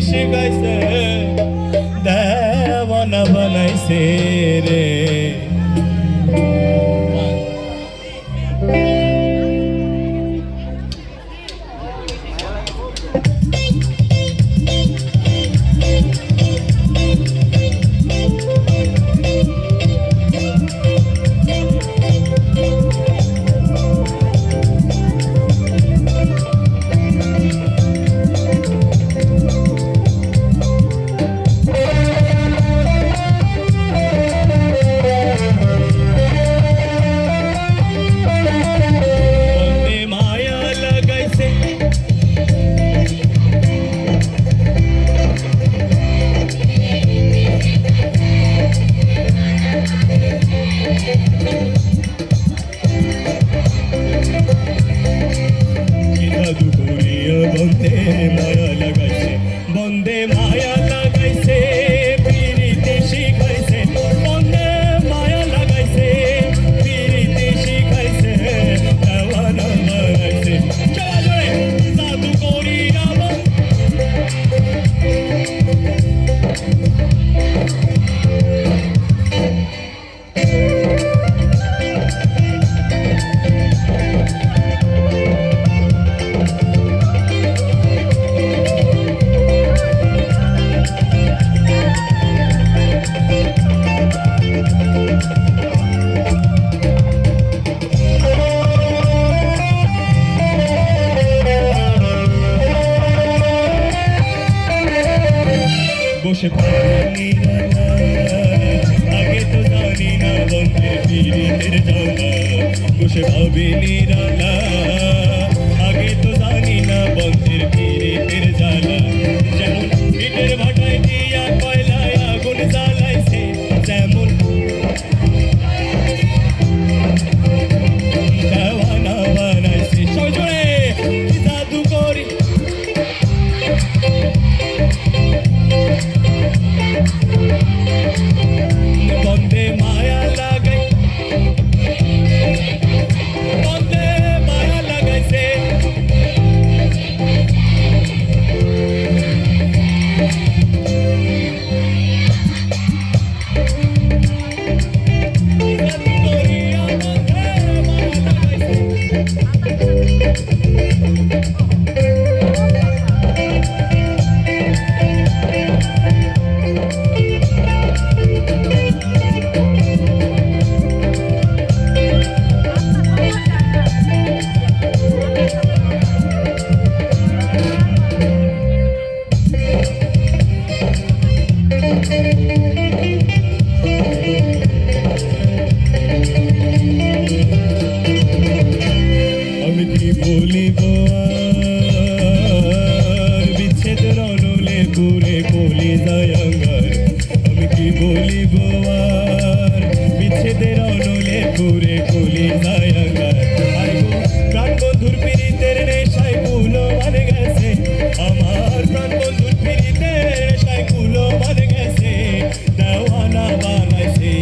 শিখাইছে দেওয়ানা বানাইছে রে। বসে ভাবি আগে তো জানি না বন্ধের পীড়িতের জ্বালা, বসে ভাবি নিরালা আগে তো জানি না বন্ধের পীড়িতের জ্বালা। যেমন ইটের ভাটায় দিয়া কয়লায় আগুন জ্বালাইছে, যেমন দেওয়ানা বানাইছে। সজনে জাদু করি বন্দে মায়া লাগাই, বন্দে মায়া লাগাইছে। আমি কি বলিব বিচ্ছেদের অনলে পুরে কলি যায় অঙ্গার, আমি কি বলিব বিচ্ছেদের অনলে পুরে কলি যায় অঙ্গার। প্রাণ বন্ধুর পীড়িতের নেশায় কুলো মানে গেছে, আমার প্রাণ বন্ধুর পীড়িতের নেশায় কুলো মানে গেছে, দেওয়ানা বানাইছে।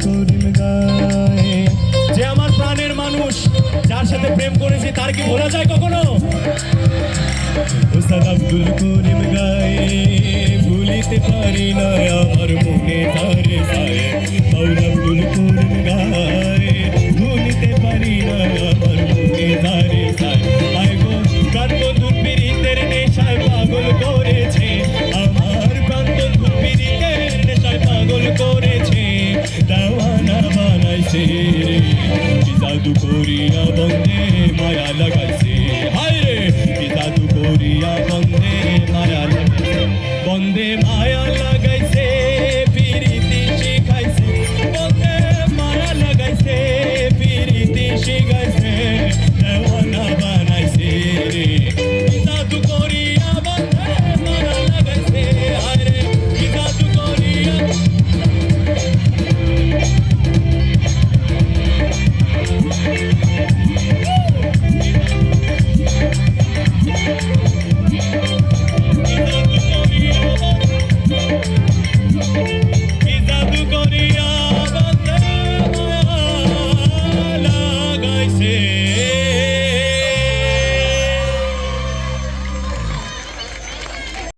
করিম গায়। যে আমার প্রাণের মানুষ, যার সাথে প্রেম করেছি, তার কি ভোলা যায় কখনো? উস্তাদ আব্দুল করিম গায়, ভুলিতে পারি না আমার মনে তারে সায়। বাউল আব্দুল করিম গায়, ভুলিতে পারি না আমার মনে তারে সায়। আয় গো প্রাণ বন্ধুর পীড়িতের নেশায় পাগল করেছে, আমার প্রাণ বন্ধুর পীড়িতের নেশায় পাগল করেছে, দেওয়ানা বানাইছে রে